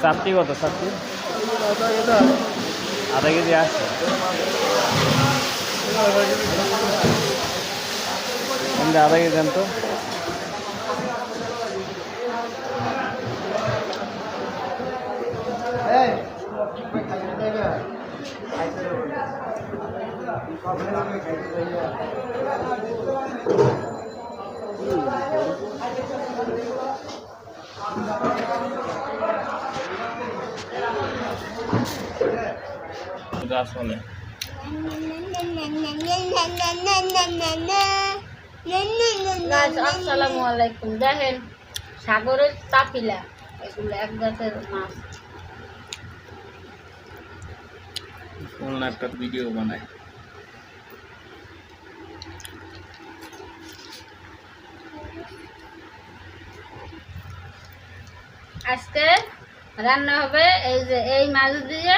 চাপটি কত চাপটি আধা কেজি আসছে আধা কেজি দেন তো আসলে আসসালামু আলাইকুম। দেখেন সাগরের তাপিলা, এগুলো এক জাতের মাছ। একটা ভিডিও বানায় আজকে রান্না হবে এই যে এই মাছ দিয়ে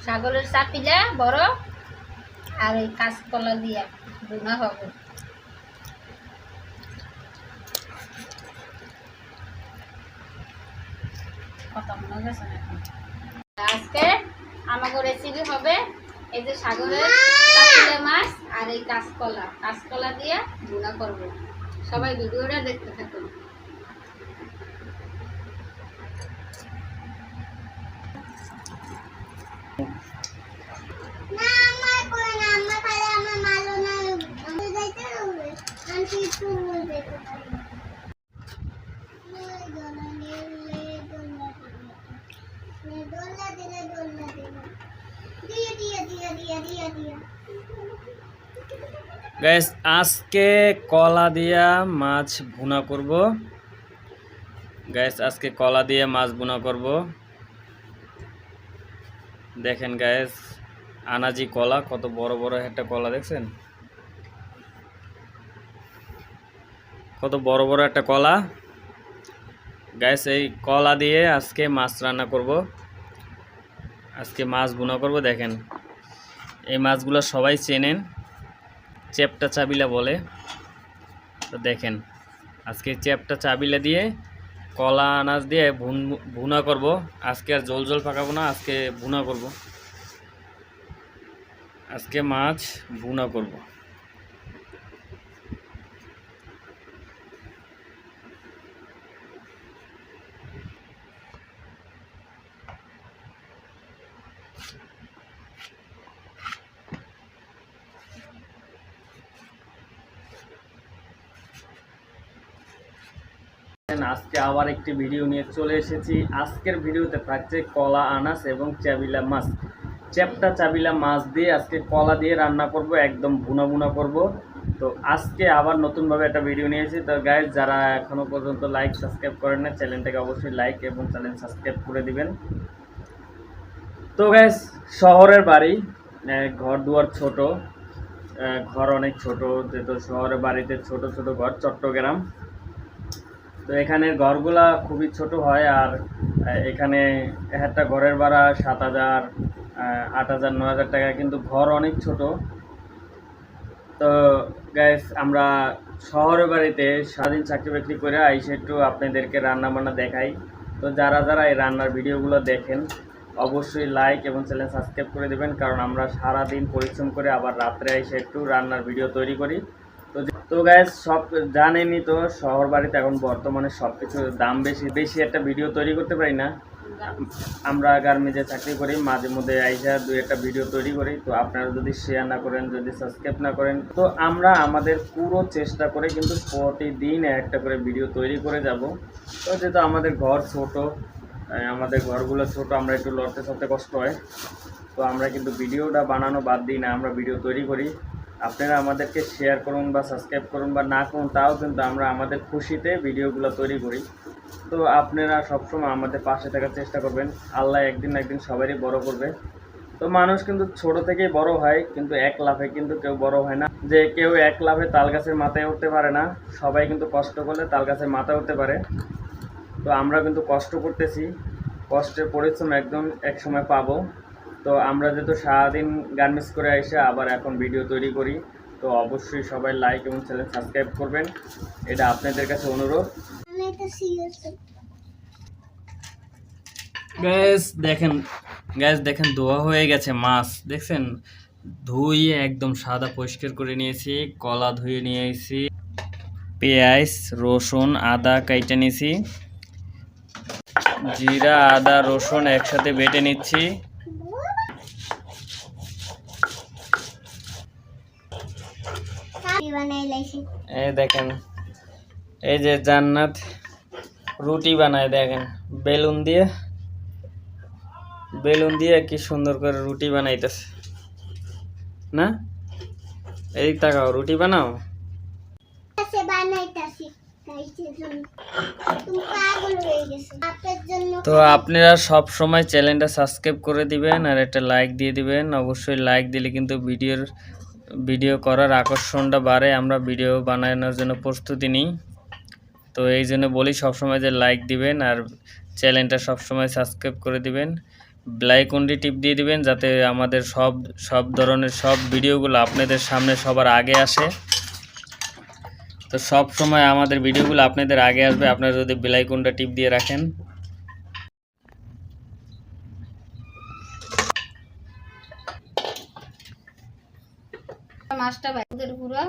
সাগরের চাপিলা বড়, আর এই কাঁচকলা দিয়ে বোনা হবে। আজকে আমাকে রেসিপি হবে এই যে সাগরের চাপিলা মাছ আর এই কাঁচকলা দিয়ে বোনা করব। সবাই ভিডিওটা দেখতে থাকুন। গাইস আজকে কলা দিয়া মাছ ভুনা করব। গাইস আজকে কলা দিয়ে মাছ ভুনা করব। দেখেন গাইস আনাজি কলা, কত বড় বড় একটা কলা দেখছেন, কত বড় বড় একটা কলা। গাইস এই কলা দিয়ে আজকে মাছ রান্না করব, আজকে মাছ ভুনা করব। দেখেন এই মাছগুলো সবাই চেনেন, চ্যাপ্টা চাবিলা বলে। তো দেখেন আজকে চ্যাপ্টা চাবিলা দিয়ে কলা আনাজ দিয়ে ভুনা করব। আজকে আর জল জল পাকাবো না, আজকে ভুনা করব, আজকে মাছ ভুনা করব। আজকে আবার একটি ভিডিও নিয়ে চলে এসেছি। আজকের ভিডিওতে থাকছে কলা আনাজ এবং চাবিলা মাছ, চ্যাপ্টা চাবিলা মাছ দিয়ে আজকে কলা দিয়ে রান্না করব, একদম ভুনা ভুনা করব। তো আজকে আবার নতুনভাবে একটা ভিডিও নিয়েছি। তো গাইজ যারা এখনও পর্যন্ত লাইক সাবস্ক্রাইব করেন না, চ্যানেলটাকে অবশ্যই লাইক এবং চ্যানেল সাবস্ক্রাইব করে দিবেন। তো গাইজ শহরের বাড়ি, ঘর দুয়ার ছোট, ঘর অনেক ছোট, যেহেতু শহরের বাড়িতে ছোট ছোট ঘর, চট্টগ্রাম। তো এখানের ঘরগুলা খুবই ছোট হয়, আর এখানে একটা ঘরের ভাড়া 7,000, 8,000, 9,000 টাকা, কিন্তু ঘর অনেক ছোট। তো গাইস আমরা শহরের বাড়িতে সারাদিন চাকরি বাকরি করে আইসে একটু আপনাদেরকে রান্না বান্না দেখাই। তো যারা যারা এই রান্নার ভিডিওগুলো দেখেন অবশ্যই লাইক এবং চ্যানেল সাবস্ক্রাইব করে দেবেন, কারণ আমরা সারাদিন পরিশ্রম করে আবার রাত্রে এসে একটু রান্নার ভিডিও তৈরি করি। তো গাইস সব জানেনই তো, শহর বাড়িতে এখন বর্তমানে সব কিছুর দাম বেশি একটা ভিডিও তৈরি করতে পারি না। আমরা গার্মেন্টে চাকরি করি, মাঝে মধ্যে আইসা 2-1টা ভিডিও তৈরি করি। তো আপনারা যদি শেয়ার না করেন, যদি সাবস্ক্রাইব না করেন, তো আমরা আমাদের পুরো চেষ্টা করে কিন্তু প্রতিদিন একটা করে ভিডিও তৈরি করে যাব। তো যেহেতু আমাদের ঘর ছোট, আমাদের ঘরগুলো ছোট, আমরা একটু লড়তে চড়তে কষ্ট হয়। তো আমরা কিন্তু ভিডিওটা বানানো বাদ দিই না, আমরা ভিডিও তৈরি করি। আপনারা আমাদেরকে শেয়ার করুন বা সাবস্ক্রাইব করুন বা না করুন, তাও কিন্তু আমরা আমাদের খুশিতে ভিডিওগুলো তৈরি করি। তো আপনারা সবসময় আমাদের পাশে থাকার চেষ্টা করবেন। আল্লাহ একদিন না একদিন সবারই বড় করবে। তো মানুষ কিন্তু ছোট থেকেই বড় হয়, কিন্তু এক লাফে কিন্তু কেউ বড় হয় না। যে কেউ এক লাফে তাল গাছের মাথায় উঠতে পারে না, সবাই কিন্তু কষ্ট করলে তাল গাছের মাথায় উঠতে পারে। তো আমরা কিন্তু কষ্ট করতেছি, কষ্টের পরিশ্রম একদম এক সময় পাবো। তো আমরা যেহেতু সারাদিন গার্মেন্টস করে এসে আবার এখন ভিডিও তৈরি করি, তো অবশ্যই সবাই লাইক এবং চ্যানেল সাবস্ক্রাইব করবেন, এটা আপনাদের কাছে অনুরোধ। গ্যাস দেখেন ধোয়া হয়ে গেছে মাছ, দেখছেন ধুয়ে একদম সাদা পরিষ্কার করে নিয়েছি, কলা ধুয়ে নিয়েছি, পেঁয়াজ রসুন আদা কাইটে নিয়েছি, জিরা আদা রসুন একসাথে বেটে নিচ্ছি। এই দেখেন, এই যে জান্নাত রুটি বানায়, দেখেন বেলুন দিয়ে কি সুন্দর করে রুটি বানাইতেছে না? এই তাকাও, রুটি বানাও। তো আপনারা সব সময় চ্যানেলটা সাবস্ক্রাইব করে দিবেন আর একটা লাইক দিয়ে দিবেন। অবশ্যই লাইক দিলে কিন্তু ভিডিও করার আকর্ষণটা বাড়ে, আমরা ভিডিও বানানোর জন্য প্রস্তুতি নিই। তো এই জন্য বলি সবসময় যে লাইক দিবেন আর চ্যানেলটা সবসময় সাবস্ক্রাইব করে দিবেন, বেলাইকনটি টিপ দিয়ে দিবেন যাতে আমাদের সব ধরনের সব ভিডিওগুলো আপনাদের সামনে সবার আগে আসে। তো সব সময় আমাদের ভিডিওগুলো আপনাদের আগে আসবে আপনারা যদি বেলাইকনটা টিপ দিয়ে রাখেন। মাছটা ভাজতে পুরো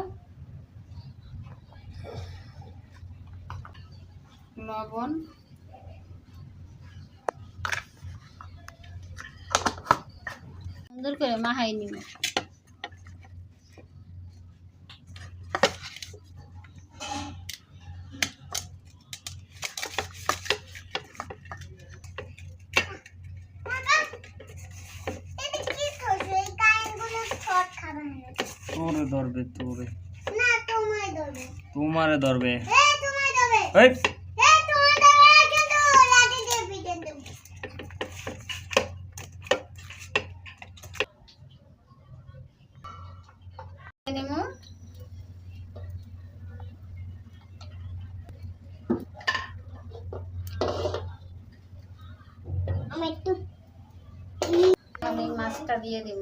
লবণ সুন্দর করে মাখাই নিব। তোরে ধরবে, তোরে না তোমায় ধরবে, তোমারে ধরবে, তোমায় ধরবে, এই তোমায় ধরবে, কিন্তু লাঠি দিয়ে পিটে দেব। নিমু আমি মাছটা দিয়ে দিব।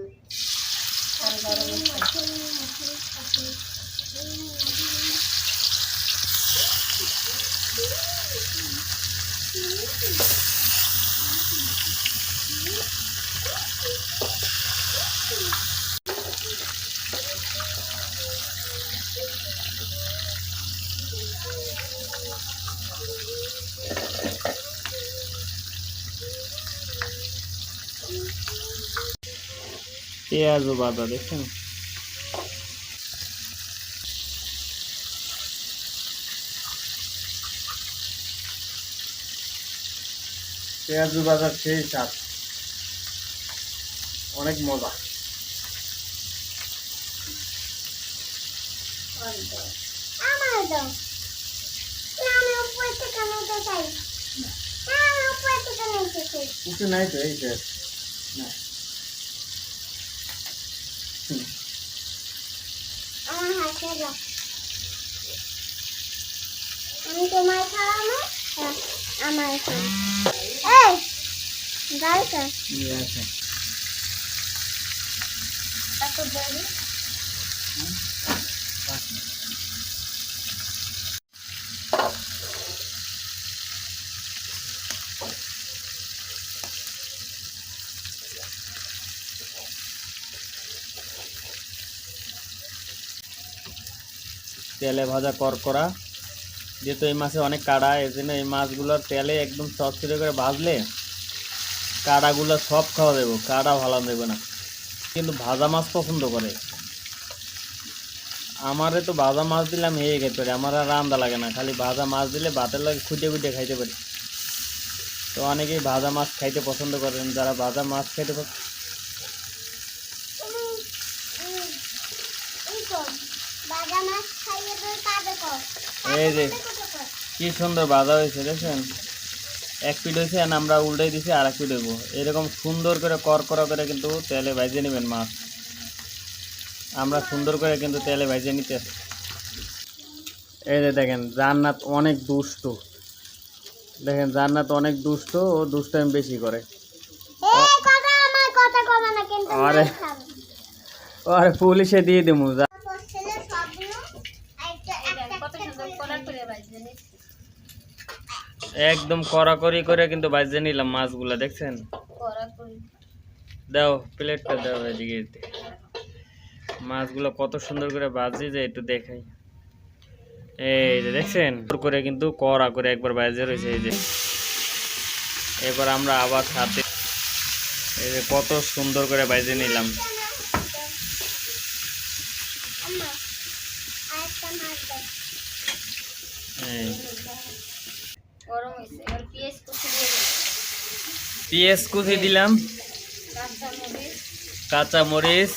পেঁয়াজ ও বাদা দেখছেন, পেঁয়াজ বাজার সেই স্বাদ, অনেক মজা। আমার দাও, আমি উপর থেকে নিতে চাই, আমি উপর থেকে নিতে চাই। কিছু নাই তো, এই যে না আমার হাতে দাও, আমি তোমায় খাওয়াবো, আমার এই গালটা নিয়ে আসে। এত বড় তেলে ভাজা করকরা, যেহেতু এই মাছে অনেক কাঁড়া, এই জন্য এই মাছগুলোর তেলে একদম চটচড়ে করে ভাজলে কাঁড়াগুলো সব খাওয়া দেবো, কাঁড়া ভালো দেবে না। কিন্তু ভাজা মাছ পছন্দ করে, আমারে তো ভাজা মাছ দিলাম হয়ে খেতে পারে, আমার আর রান্না লাগে না, খালি ভাজা মাছ দিলে ভাতের লাগে খুঁটে খুঁটে খাইতে পারি। তো অনেকেই ভাজা মাছ খাইতে পছন্দ করেন, যারা ভাজা মাছ খাইতে এই যে কি সুন্দর ভাজা হয়েছে দেখছেন, এক পিঠ হয়েছে আর আমরা উল্টাই দিছি আর এক পিঠ হইব। এরকম সুন্দর করে করকরা করে কিন্তু তেলে ভাজে নেবেন মাছ, আমরা সুন্দর করে কিন্তু তেলে ভেজে নিতে। এই যে দেখেন জান্নাত অনেক দুষ্ট, দেখেন জান্নাত অনেক দুষ্ট, ও দুষ্টামি বেশি করে। আরে পুলিশে দিয়ে দেবো। করে ভাজতে নিচ্ছি। একদম কড়াকড়ি করে কিন্তু ভাজে নিলাম মাছগুলা, দেখছেন? কড়া করে দাও প্লেটটা দাও এদিকে। মাছগুলো কত সুন্দর করে ভাজি যে একটু দেখাই। এই যে দেখছেন করে কিন্তু কড়া করে একবার ভাজে রয়েছে। এই যে এবার আমরা আবার হাতে এই যে কত সুন্দর করে ভাজে নিলাম। এই গরম হয়েছে, এবার পেঁয়াজ কুচি দিয়ে দিলাম, পেঁয়াজ কুচি দিলাম, কাঁচামরিচ, কাঁচা মরিচ,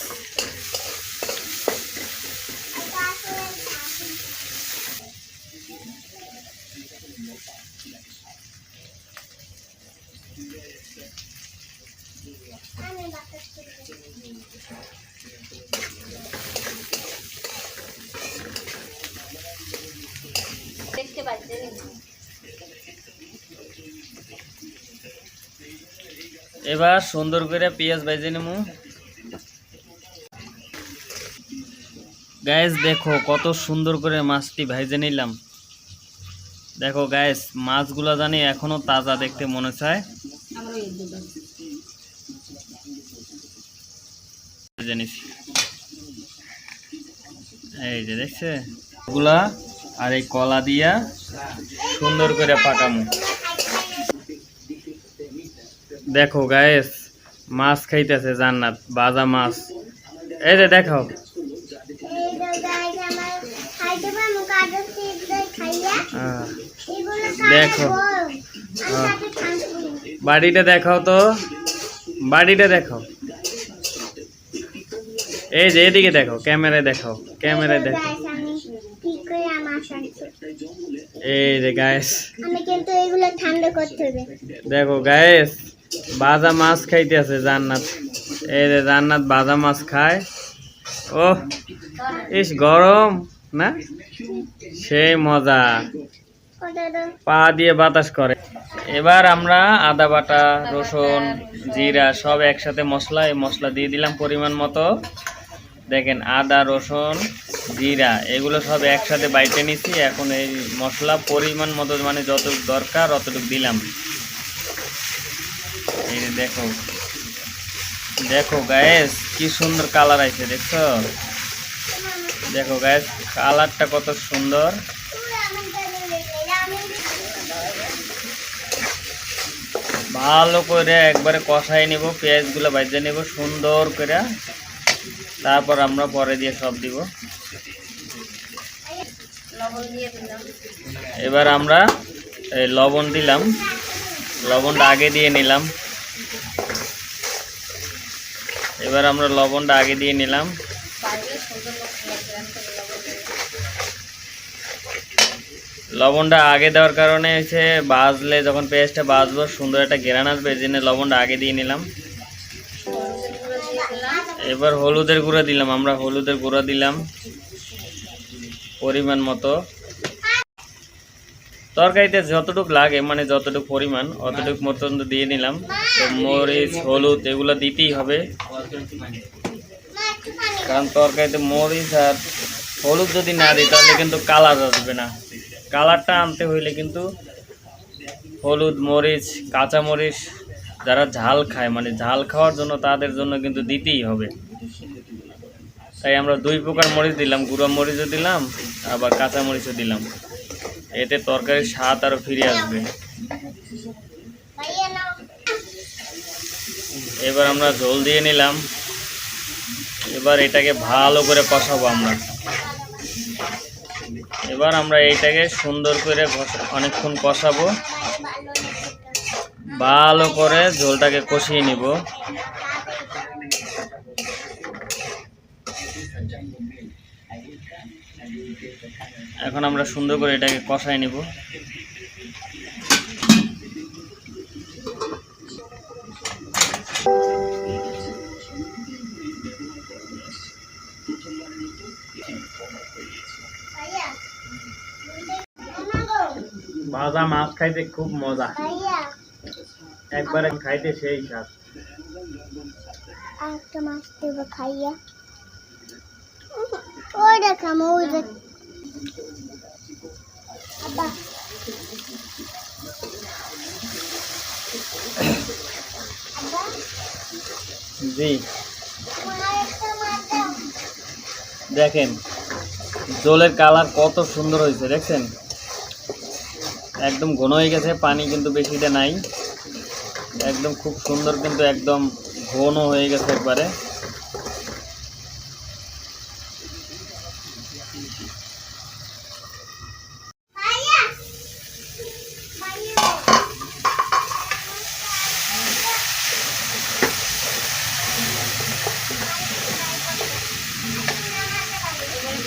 দেখতে ভাজতে নিলাম। এবার সুন্দর করে পেঁয়াজ ভেজে নেব। গাইস দেখো কত সুন্দর করে মাছটি ভেজে নিলাম। দেখো গাইস মাছগুলো জানি এখনো তাজা দেখতে মনে চায়। ভেজে নিছি। এই যে দেখছে গুলা আর এই কলা দিয়া সুন্দর করে পাকামু। দেখো গাইস মাছ খাইতেছে জান্নাত, ভাজা মাছ। এই যে দেখো দেখো বাড়িটা দেখাও তো, বাড়িটা দেখো। এই যে এদিকে দেখো, ক্যামেরায় দেখাও, ক্যামেরায় দেখো। এই যে গাইস দেখো গাইস ভাজা মাছ খাইতেছে জান্নাত। এই যে জান্নাত ভাজা মাছ খায়। ও ইস গরম না, সেই মজা, পা দিয়ে বাতাস করে। এবার আমরা আদা বাটা, রসুন, জিরা সব একসাথে মশলা, এই মশলা দিয়ে দিলাম পরিমাণ মতো। দেখেন আদা, রসুন, জিরা এগুলো সব একসাথে বাইটে নিছি। এখন এই মশলা পরিমাণ মতো মানে যতটুকু দরকার অতটুকু দিলাম। এই যে দেখো, দেখো গায়েস কি সুন্দর কালার আছে, দেখছো? দেখো গায়েস কালারটা কত সুন্দর। ভালো করে একবারে কষাই নিব, পেঁয়াজগুলো ভেজে নিব সুন্দর করে, তারপর আমরা পরে দিয়ে সব দিব। এবার আমরা এই লবণ দিলাম, লবণটা আগে দিয়ে নিলাম। এবার আমরা লবণটা আগে দিয়ে নিলাম। লবণটা আগে দেওয়ার কারণে হচ্ছে ভাজলে যখন পেঁয়াজটা ভাজবো সুন্দর একটা ঘেরান আসবে, এই জন্য লবণটা আগে দিয়ে নিলাম। এবার হলুদের গুঁড়া দিলাম, আমরা হলুদের গুঁড়া দিলাম পরিমাণ মতো। তরকারিতে যতটুকু লাগে মানে যতটুকু পরিমাণ অতটুকু মতন দিয়ে নিলাম। তো মরিচ, হলুদ এগুলো দিতেই হবে, কারণ তরকারিতে মরিচ আর হলুদ যদি না দিই তাহলে কিন্তু কালার আসবে না। কালারটা আনতে হইলে কিন্তু হলুদ, মরিচ, কাঁচা মরিচ যারা ঝাল খায় মানে ঝাল খাওয়ার জন্য তাদের জন্য কিন্তু দিতেই হবে। তাই আমরা দুই প্রকার মরিচ দিলাম, গুঁড়ো মরিচও দিলাম আবার কাঁচা মরিচও দিলাম। এতে তরকারির স্বাদ আরও ফিরে আসবে। এবার আমরা ঝোল দিয়ে নিলাম। এবার এটাকে ভালো করে কষাবো আমরা। এবার আমরা এইটাকে সুন্দর করে অনেকক্ষণ কষাবো, ভালো করে ঝোলটাকে কষিয়ে নিব। এখন আমরা সুন্দর করে এটাকে কষাই নিব। ভাজা মাছ খাইতে খুব মজা, একবারে খাইতে সেই স্বাদ। একটা মাছ দেবো খাইয়া, ওই দেখাম ওই দেখ। জি দেখেন জলের কালার কত সুন্দর হয়েছে, দেখছেন একদম ঘন হয়ে গেছে, পানি কিন্তু বেশিটা নাই, একদম খুব সুন্দর, কিন্তু একদম ঘন হয়ে গেছে একবারে।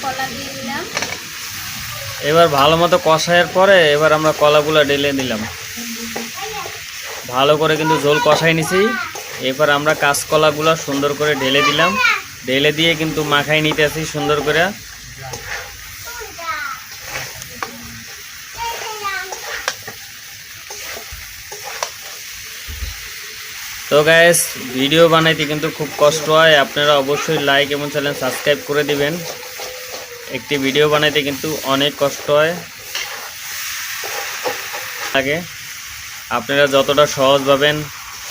কলা দিয়ে দিলাম। এবার ভালো মতো কষানোর পরে এবার আমরা কলাগুলো ঢেলে দিলাম, ভালো করে কিন্তু ঝোল কষাই নিছি। এরপর আমরা কাঁচকলাগুলো সুন্দর করে ঢেলে দিলাম, ঢেলে দিয়ে কিন্তু মাখাই নিতে আসি সুন্দর করে। তো গাইস ভিডিও বানাইতে কিন্তু খুব কষ্ট হয়, আপনারা অবশ্যই লাইক এবং চ্যানেল সাবস্ক্রাইব করে দিবেন। একটি ভিডিও বানাইতে কিন্তু অনেক কষ্ট হয় আগে, আপনারা যতটা সহজ ভাবেন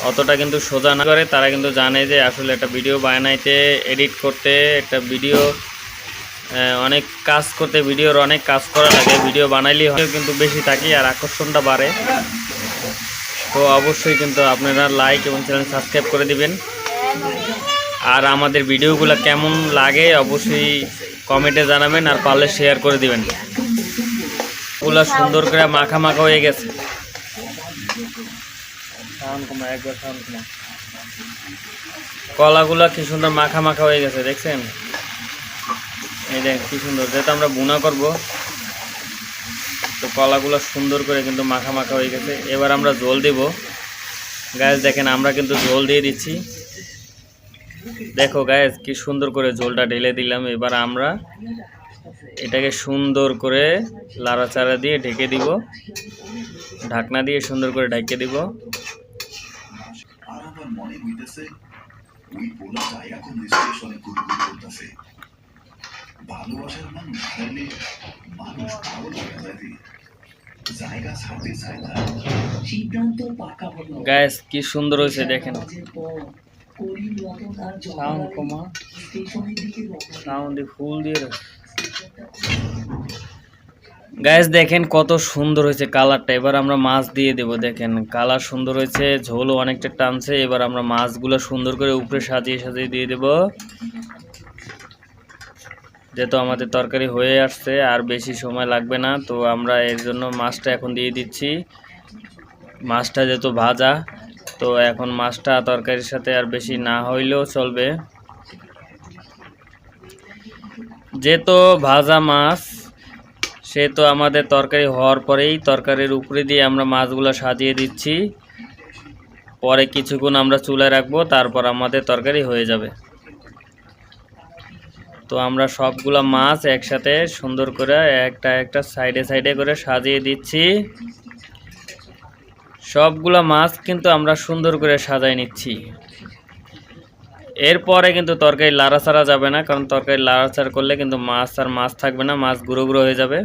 অতটা কিন্তু সোজা না করে, তারা কিন্তু জানে যে আসলে একটা ভিডিও বানাইতে, এডিট করতে, একটা ভিডিও অনেক কাজ করতে, ভিডিওর অনেক কাজ করা লাগে। ভিডিও বানাইলেই হয় কিন্তু বেশি থাকি আর আকর্ষণটা বাড়ে। তো অবশ্যই কিন্তু আপনারা লাইক এবং চ্যানেল সাবস্ক্রাইব করে দিবেন। আর আমাদের ভিডিওগুলো কেমন লাগে অবশ্যই কমেন্টে জানাবেন, আর পারলে শেয়ার করে দিবেন। ওগুলো সুন্দর করে মাখা মাখা হয়ে গেছে। কলাগুলো কি সুন্দর মাখা মাখা হয়ে গেছে, দেখছেন এই দেখ কি সুন্দর। যেহেতু আমরা বুনা করব তো কলাগুলো সুন্দর করে কিন্তু মাখা মাখা হয়ে গেছে। এবার আমরা ঝোল দেব গাইস, দেখেন আমরা কিন্তু ঝোল দিয়ে দিচ্ছি। দেখো গাইস কি সুন্দর করে ঝোলটা ঢেলে দিলাম। এবার আমরা এটাকে সুন্দর করে লাড়াচাড়া দিয়ে ঢেকে দিব, ঢাকনা দিয়ে সুন্দর করে ঢেকে দিব। গাইস কি সুন্দর হয়েছে দেখেন। গাইস দেখেন কত সুন্দর হয়েছে কালারটা। এবার আমরা মাছ দিয়ে দেব, দেখেন কালার সুন্দর হয়েছে, ঝোলও অনেকটা টানছে। এবার আমরা মাছগুলো সুন্দর করে উপরে সাজিয়ে সাজিয়ে দিয়ে দেব। যেহেতু আমাদের তরকারি হয়ে আসছে আর বেশি সময় লাগবে না, তো আমরা এর জন্য মাছটা এখন দিয়ে দিচ্ছি। মাছটা যেহেতু ভাজা, তো এখন মাছটা তরকারির সাথে আর বেশি না হইলেও চলবে। যেহেতু ভাজা মাছ, সেহেতু আমাদের তরকারি হওয়ার পরেই তরকারির উপরে দিয়ে আমরা মাছগুলো সাজিয়ে দিচ্ছি। পরে কিছুক্ষণ আমরা চুলায় রাখবো, তারপর আমাদের তরকারি হয়ে যাবে। তো আমরা সবগুলা মাছ একসাথে সুন্দর করে একটা একটা সাইডে সাইডে করে সাজিয়ে দিচ্ছি। সবগুলা মাছ কিন্তু আমরা সুন্দর করে সাজাই নিচ্ছি। এরপরে কিন্তু তরকারি লাড়াচাড়া যাবে না, কারণ তরকারি লাড়াচাড়া করলে কিন্তু মাছ আর মাছ থাকবে না, মাছ গুঁড়ো গুঁড়ো হয়ে যাবে।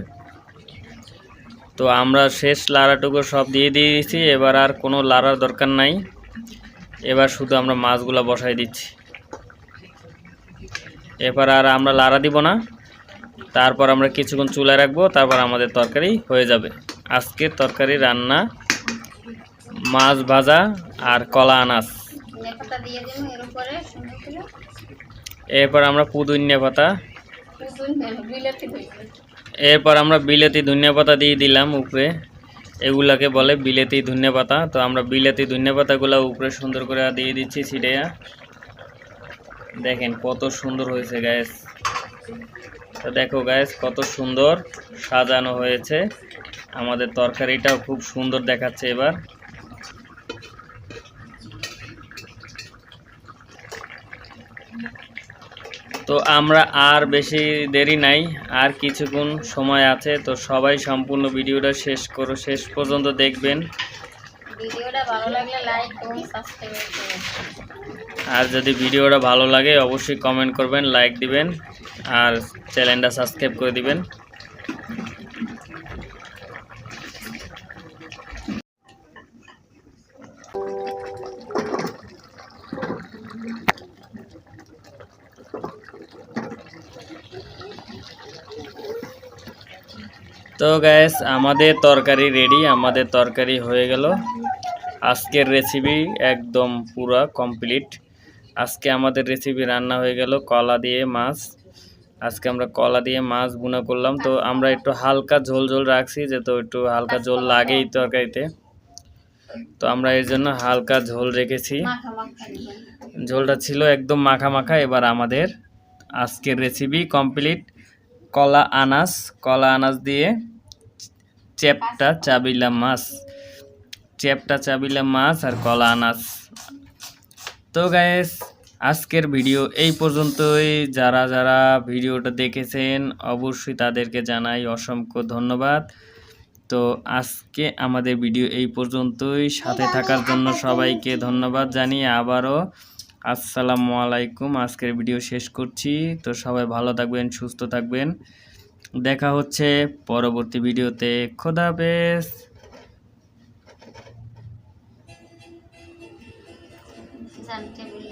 তো আমরা শেষ লাড়াটুকু সব দিয়ে দিয়েছি, এবার আর কোনো লাড়ার দরকার নাই। এবার শুধু আমরা মাছগুলো বসাই দিচ্ছি। এবার আর আমরা লাড়া দিব না, তারপর আমরা কিছুক্ষণ চুলায় রাখবো, তারপর আমাদের তরকারি হয়ে যাবে। আজকের তরকারি রান্না মাছ ভাজা আর কলা আনাজ। এরপর আমরা পুদিনা পাতা, এরপর আমরা বিলেতি ধনিয়া পাতা দিয়ে দিলাম উপরে। এগুলাকে বলে বিলেতি ধনিয়া পাতা। তো আমরা বিলেতি ধনিয়া পাতাগুলো উপরে সুন্দর করে দিয়ে দিচ্ছি ছিটিয়ে। দেখেন কত সুন্দর হয়েছে গ্যাস। তো দেখো গ্যাস কত সুন্দর সাজানো হয়েছে, আমাদের তরকারিটাও খুব সুন্দর দেখাচ্ছে। এবার তো আমরা আর বেশি দেরি নাই, আর কিছুক্ষণ সময় আছে। তো সবাই সম্পূর্ণ ভিডিওটা শেষ পর্যন্ত দেখবেন। ভিডিওটা ভালো লাগলে লাইক এবং সাবস্ক্রাইব করবেন। আর যদি ভিডিওটা ভালো লাগে অবশ্যই কমেন্ট করবেন, লাইক দিবেন আর চ্যানেলটা সাবস্ক্রাইব করে দিবেন। তো গ্যাস আমাদের তরকারি রেডি, আমাদের তরকারি হয়ে গেল। আজকের রেসিপি একদম পুরো কমপ্লিট। আজকে আমাদের রেসিপি রান্না হয়ে গেল কলা দিয়ে মাছ। আজকে আমরা কলা দিয়ে মাছ ভুনা করলাম। তো আমরা একটু হালকা ঝোল ঝোল রাখছি, যেহেতু একটু হালকা ঝোল লাগেই তরকারিতে, তো আমরা এর জন্য হালকা ঝোল রেখেছি। ঝোলটা ছিল একদম মাখা মাখা। এবার আমাদের আজকের রেসিপি কমপ্লিট। কলা আনাজ দিয়ে চ্যাপ্টা চাবিলা মাছ আর কলা আনাজ। তো গাইস আজকের ভিডিও এই পর্যন্তই। যারা যারা ভিডিওটা দেখেছেন অবশ্যই তাদেরকে জানাই অসংখ্য ধন্যবাদ। তো আজকে আমাদের ভিডিও এই পর্যন্তই। সাথে থাকার জন্য সবাইকে ধন্যবাদ জানিয়ে আবারও আসসালামু আলাইকুম। আজকের ভিডিও শেষ করছি। তো সবাই ভালো থাকবেন, সুস্থ থাকবেন। দেখা হচ্ছে পরবর্তী ভিডিওতে। খোদা হাফেজ। জানতে বলি